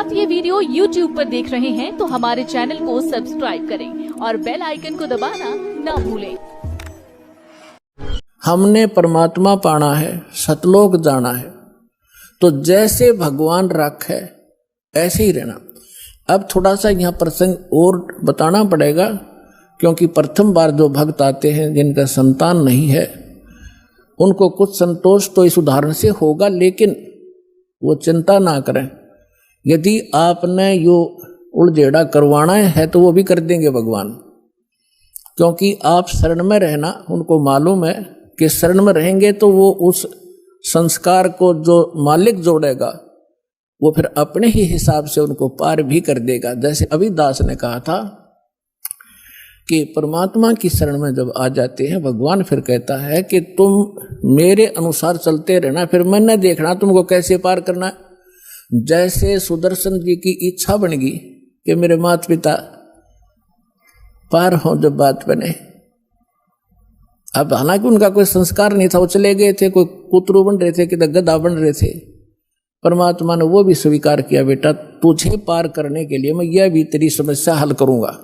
आप ये video YouTube पर देख रहे हैं तो हमारे चैनल को सब्सक्राइब करें और बेल आइकन को दबाना ना भूलें। हमने परमात्मा पाना है, सतलोक जाना है, तो जैसे भगवान रखे ऐसे ही रहना। अब थोड़ा सा यहाँ प्रसंग और बताना पड़ेगा, क्योंकि प्रथम बार जो भक्त आते हैं जिनका संतान नहीं है उनको कुछ संतोष तो इस उदाहरण से होगा, लेकिन वो चिंता ना करें। यदि आपने यो उलझेड़ा करवाना है तो वो भी कर देंगे भगवान, क्योंकि आप शरण में रहना, उनको मालूम है कि शरण में रहेंगे तो वो उस संस्कार को जो मालिक जोड़ेगा वो फिर अपने ही हिसाब से उनको पार भी कर देगा। जैसे अभिदास ने कहा था कि परमात्मा की शरण में जब आ जाते हैं भगवान फिर कहता है कि तुम मेरे अनुसार चलते रहना, फिर मैंने देखना तुमको कैसे पार करना है। जैसे सुदर्शन जी की इच्छा बन गई कि मेरे माता पिता पार हो जब बात बने। अब हालांकि उनका कोई संस्कार नहीं था, वो चले गए थे, कोई कुतरू बन रहे थे कि गधा बन रहे थे। परमात्मा ने वो भी स्वीकार किया, बेटा तुझे पार करने के लिए मैं यह भी तेरी समस्या हल करूंगा।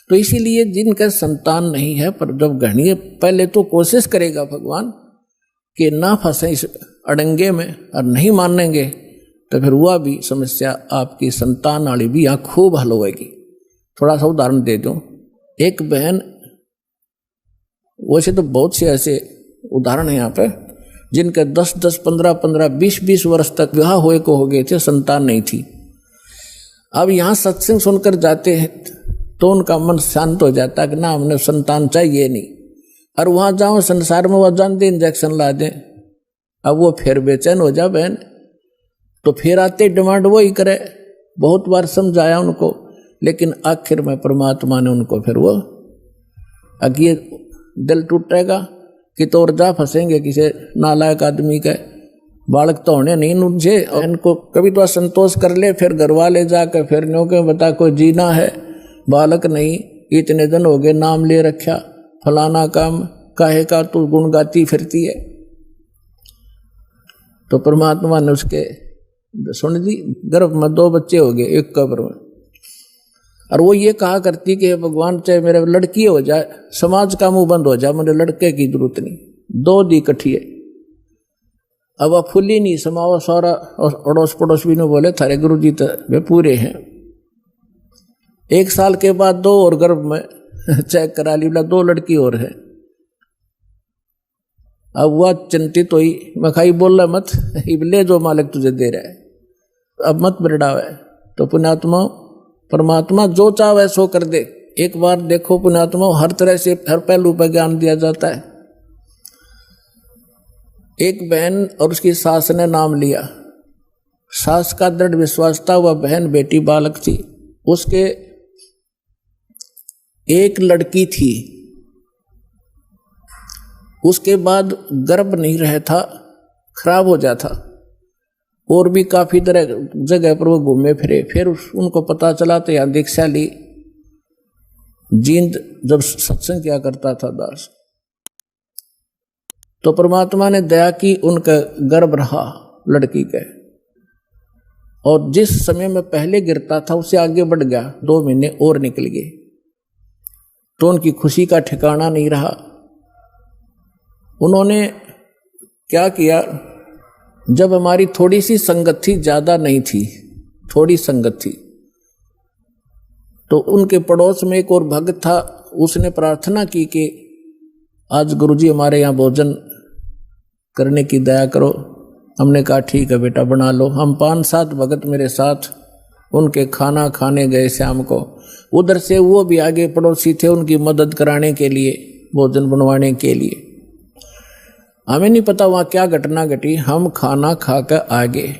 तो इसीलिए जिनका संतान नहीं है, पर जब घड़िए पहले तो कोशिश करेगा भगवान कि ना फंसे इस अड़ंगे में और नहीं मानेंगे, तो फिर वह भी समस्या आपकी संतान वाली भी यहाँ खूब हल होगी। थोड़ा सा उदाहरण दे दूं, एक बहन, वैसे तो बहुत से ऐसे उदाहरण हैं यहाँ पे जिनके 10-10, 15-15, 20-20 वर्ष तक विवाह हुए को हो गए थे, संतान नहीं थी। अब यहाँ सत्संग सुनकर जाते हैं तो उनका मन शांत हो जाता है कि ना हमने संतान चाहिए नहीं, और वहाँ जाओ संसार में वह जानते इंजेक्शन ला दें, अब वो फिर बेचैन हो जा बहन, तो फिर आते डिमांड वो ही करे। बहुत बार समझाया उनको, लेकिन आखिर में परमात्मा ने उनको फिर वो अगे दिल टूटेगा कि तो और जा फंसेंगे किसी नालायक आदमी के, बालक तो होने नहीं उनसे, और इनको कभी तो असंतोष कर ले, फिर घर वाले जाकर फिर न्यों के बता कोई जीना है, बालक नहीं, इतने दिन हो गए नाम ले रखा, फलाना काम काहे का तू गुण गाती फिरती है। तो परमात्मा ने उसके सुन दी, गर्भ में 2 बच्चे हो गए एक कब्र में, और वो ये कहा करती कि भगवान चाहे मेरे लड़की हो जाए, समाज का मुंह बंद हो जाए, मुझे लड़के की जरूरत नहीं, 2 दी इकट्ठी है। अब वह फुली नहीं समावा, सारा अड़ोस पड़ोस भी नहीं बोले थारे गुरु जी तो वे पूरे हैं। 1 साल के बाद 2 और गर्भ में चेक करा ली, बोला 2 लड़की और है। अब वह चिंतित हुई, मैं खाई बोल रहा मत, ले जो मालिक तुझे दे रहा है, अब मत बिरड़ावे। तो पुण्यात्मा परमात्मा जो चाहे सो कर दे। एक बार देखो पुण्यात्मा, हर तरह से हर पहलू पर ज्ञान दिया जाता है। एक बहन और उसकी सास ने नाम लिया, सास का दृढ़ विश्वास था, वह बहन बेटी बालक थी, उसके एक लड़की थी, उसके बाद गर्भ नहीं रहा था, खराब हो जाता, और भी काफी तरह जगह पर वो घूमे फिरे। फिर उनको पता चला तो यहाँ दीक्षा ली। जींद जब सत्संग किया करता था दास, तो परमात्मा ने दया की, उनका गर्भ रहा लड़की के, और जिस समय में पहले गिरता था उससे आगे बढ़ गया, 2 महीने और निकल गए। तो उनकी खुशी का ठिकाना नहीं रहा। उन्होंने क्या किया, जब हमारी थोड़ी सी संगत थी, ज्यादा नहीं थी, थोड़ी संगत थी, तो उनके पड़ोस में एक और भक्त था, उसने प्रार्थना की कि आज गुरुजी हमारे यहाँ भोजन करने की दया करो। हमने कहा ठीक है बेटा बना लो। हम 5-7 भक्त मेरे साथ उनके खाना खाने गए शाम को। उधर से वो भी आगे पड़ोसी थे उनकी मदद कराने के लिए, भोजन बनवाने के लिए। हमें नहीं पता वहाँ क्या घटना घटी, हम खाना खाकर आ गए।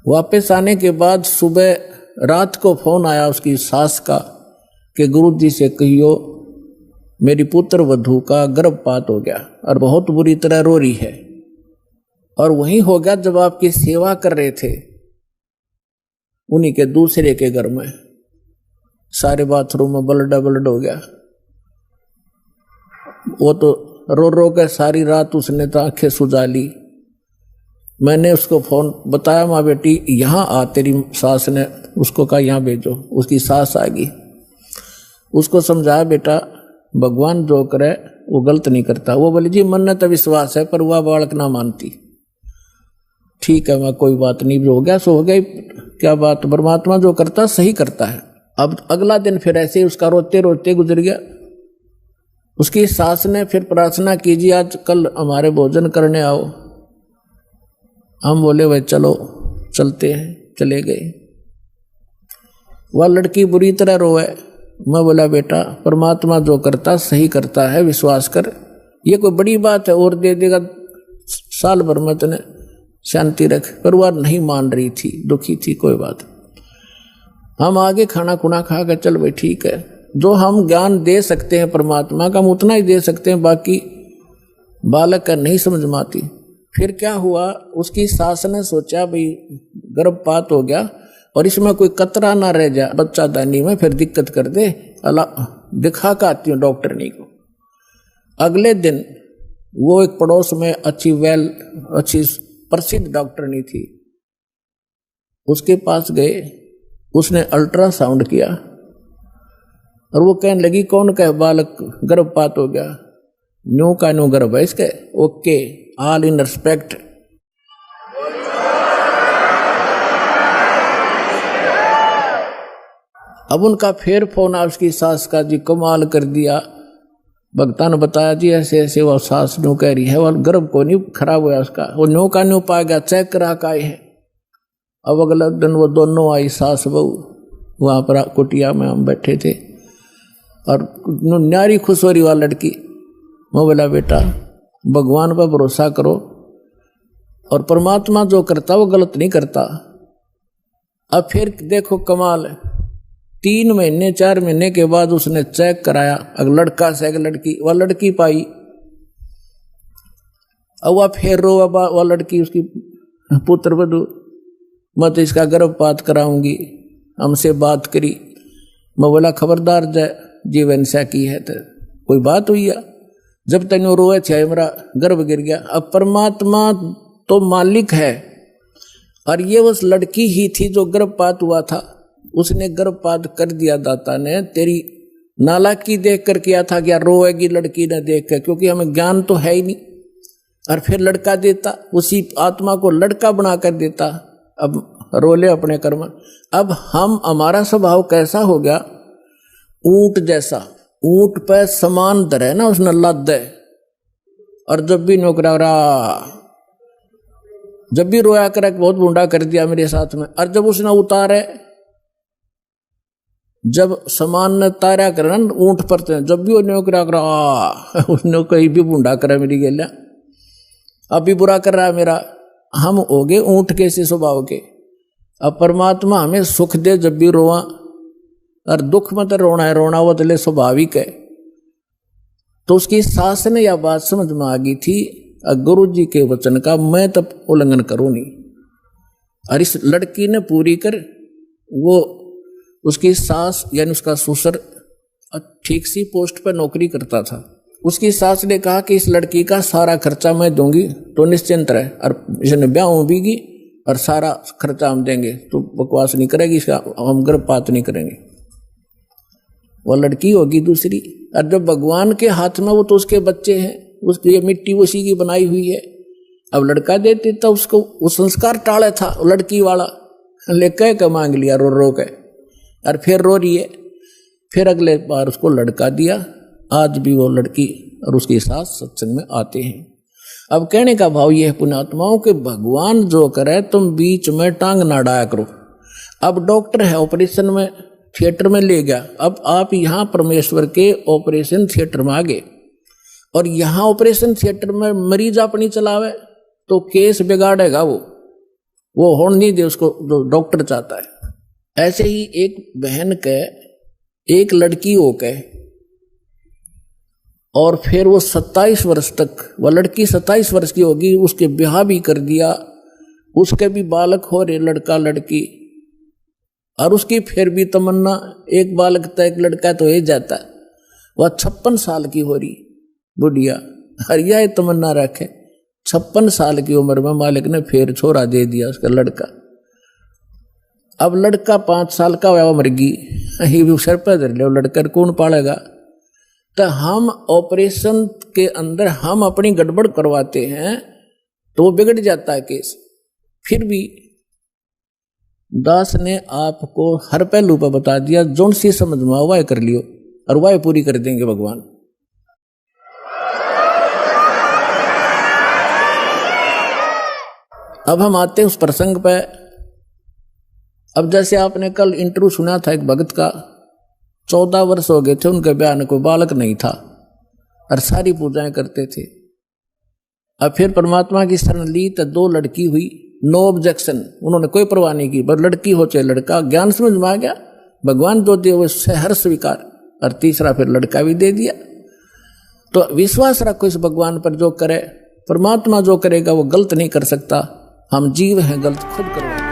वापस आने के बाद सुबह रात को फोन आया उसकी सास का कि गुरु जी से कहियो मेरी पुत्र वधू का गर्भपात हो गया और बहुत बुरी तरह रो रही है। और वहीं हो गया जब आपकी सेवा कर रहे थे, उन्हीं के दूसरे के घर में, सारे बाथरूम में ब्लड हो गया। वो तो रो रो के सारी रात उसने तो आंखें सुजा ली। मैंने उसको फोन बताया, माँ बेटी यहाँ आ, तेरी सास ने उसको कहा यहाँ भेजो। उसकी सास आ गई, उसको समझाया बेटा भगवान जो करे वो गलत नहीं करता। वो बोले जी मन में तो विश्वास है पर वह बालक ना मानती। ठीक है, मैं कोई बात नहीं, हो गया सो हो गया, क्या बात, परमात्मा जो करता सही करता है। अब अगला दिन फिर ऐसे ही उसका रोते रोते गुजर गया। उसकी सास ने फिर प्रार्थना कीजिए आज कल हमारे भोजन करने आओ। हम बोले भाई चलो चलते हैं, चले गए। वह लड़की बुरी तरह रोए। मैं बोला बेटा परमात्मा जो करता सही करता है, विश्वास कर, ये कोई बड़ी बात है और दे देगा साल भर में तने शांति रख। पर वह नहीं मान रही थी, दुखी थी। कोई बात, हम आगे खाना खुना खा कर चल भाई ठीक है, जो हम ज्ञान दे सकते हैं परमात्मा का हम उतना ही दे सकते हैं, बाकी बालक का नहीं समझ में आती। फिर क्या हुआ, उसकी सास ने सोचा भाई गर्भपात हो गया और इसमें कोई कतरा ना रह जाए बच्चा दानी में, फिर दिक्कत कर दे, अल्लाह दिखा कर आती हूँ डॉक्टर नहीं को। अगले दिन वो एक पड़ोस में अच्छी प्रसिद्ध डॉक्टर नहीं थी, उसके पास गए। उसने अल्ट्रासाउंड किया और वो कहने लगी कौन का बालक गर्भपात हो गया, न्यू का न्यू गर्भ है इसके, ओके ऑल इन रिस्पेक्ट। अब उनका फिर फोन आ उसकी सास का, जी कमाल कर दिया, भक्ता ने बताया जी ऐसे ऐसे वो सास न्यू कह रही है, वो गर्भ को नहीं खराब हुआ उसका, वो न्यू का न्यू पा गया, चेक करा का है। अब अगला दिन वो दोनों आई सास बहू, वहाँ पर कुटिया में हम बैठे थे और न्यारी खुश हो रही वाली लड़की। मैं बोला बेटा भगवान पर भरोसा करो और परमात्मा जो करता वो गलत नहीं करता। अब फिर देखो कमाल है, 3 महीने 4 महीने के बाद उसने चेक कराया, अगर लड़का से अगर लड़की, वह लड़की पाई। अब वह फिर रो, वह लड़की उसकी पुत्र वधू, मैं तो इसका गर्भपात कराऊंगी, हमसे बात करी। मैं बोला खबरदार जय जीवन सा की है तो कोई बात हुई है, जब तक रोए थे मेरा गर्भ गिर गया। अब परमात्मा तो मालिक है और ये उस लड़की ही थी जो गर्भपात हुआ था, उसने गर्भपात कर दिया। दाता ने तेरी नालायकी देख कर किया था, क्या रोएगी लड़की ने देख कर, क्योंकि हमें ज्ञान तो है ही नहीं। और फिर लड़का देता, उसी आत्मा को लड़का बना कर देता। अब रोले अपने कर्म। अब हमारा स्वभाव कैसा हो गया, ऊंट जैसा, ऊंट पे समान धरे ना उसने लद है, और जब भी नौकरा रहा, जब भी रोया कर बहुत बूंदा कर दिया मेरे साथ में। और जब उसने उतारे, जब समान ने तारा कर ना ऊंट पर, जब भी वो नौकरा कर उसने कहीं भी बूंदा करा मेरी गेल्या, अभी बुरा कर रहा है मेरा। हम हो गए ऊंट के से स्वभाव के। अब परमात्मा हमें सुख दे जब भी रोआ, और दुख में तो रोना है, रोना वो तो स्वाभाविक है। तो उसकी सास ने यह बात समझ में आ गई थी, गुरु जी के वचन का मैं तब उल्लंघन करूं नहीं। और इस लड़की ने पूरी कर, वो उसकी सास यानी उसका ससुर ठीक सी पोस्ट पर नौकरी करता था। उसकी सास ने कहा कि इस लड़की का सारा खर्चा मैं दूंगी तो निश्चिंत रहे, और इसने ब्याह भी की और सारा खर्चा हम देंगे, तो बकवास नहीं करेगी, इसका हम गर्भपात नहीं करेंगे। वो लड़की होगी दूसरी, और जब भगवान के हाथ में, वो तो उसके बच्चे हैं, उसकी ये मिट्टी उसी की बनाई हुई है। अब लड़का देते तो उसको वो संस्कार टाले था लड़की वाला, लेकर के मांग लिया रो रो के, और फिर रो रही है। फिर अगले बार उसको लड़का दिया। आज भी वो लड़की और उसकी सास सत्संग में आते हैं। अब कहने का भाव यह है पुण्यात्माओं के भगवान जो करे तुम बीच में टांग ना डाया करो। अब डॉक्टर है ऑपरेशन में थिएटर में ले गया, अब आप यहाँ परमेश्वर के ऑपरेशन थिएटर में आ गए, और यहाँ ऑपरेशन थिएटर में मरीज अपनी चलावे तो केस बिगाड़ेगा, वो होने नहीं दे उसको जो डॉक्टर चाहता है। ऐसे ही एक बहन के एक लड़की हो के, और फिर वो 27 वर्ष तक, वह लड़की 27 वर्ष की होगी, उसके ब्याह भी कर दिया, उसके भी बालक हो रहे लड़का लड़की, और उसकी फिर भी तमन्ना एक बालक था एक लड़का तो हो जाता। वह 56 साल की हो रही बुढ़िया, हर यह तमन्ना रखे 56 साल की उम्र में मालिक ने फिर छोरा दे दिया, उसका लड़का। अब लड़का 5 साल का हुआ, मर गई, यही भी सर पर धर लो, लड़का कौन पालेगा। तो हम ऑपरेशन के अंदर हम अपनी गड़बड़ करवाते हैं तो वो बिगड़ जाता है केस। फिर भी दास ने आपको हर पहलू पर बता दिया, जोन सी समझ में वाह कर लियो और वाह पूरी कर देंगे भगवान। अब हम आते हैं उस प्रसंग पे। अब जैसे आपने कल इंटरव्यू सुना था एक भगत का, 14 वर्ष हो गए थे उनके ब्याह में, कोई बालक नहीं था और सारी पूजाएं करते थे। अब फिर परमात्मा की शरण ली तो 2 लड़की हुई, नो ऑब्जेक्शन, उन्होंने कोई परवाह नहीं की, बस लड़की हो चाहे लड़का, ज्ञान समझ में आ गया, भगवान जो दे उससे हर स्वीकार, और तीसरा फिर लड़का भी दे दिया। तो विश्वास रखो इस भगवान पर, जो करे परमात्मा जो करेगा वो गलत नहीं कर सकता। हम जीव हैं, गलत खुद करवाएंगे।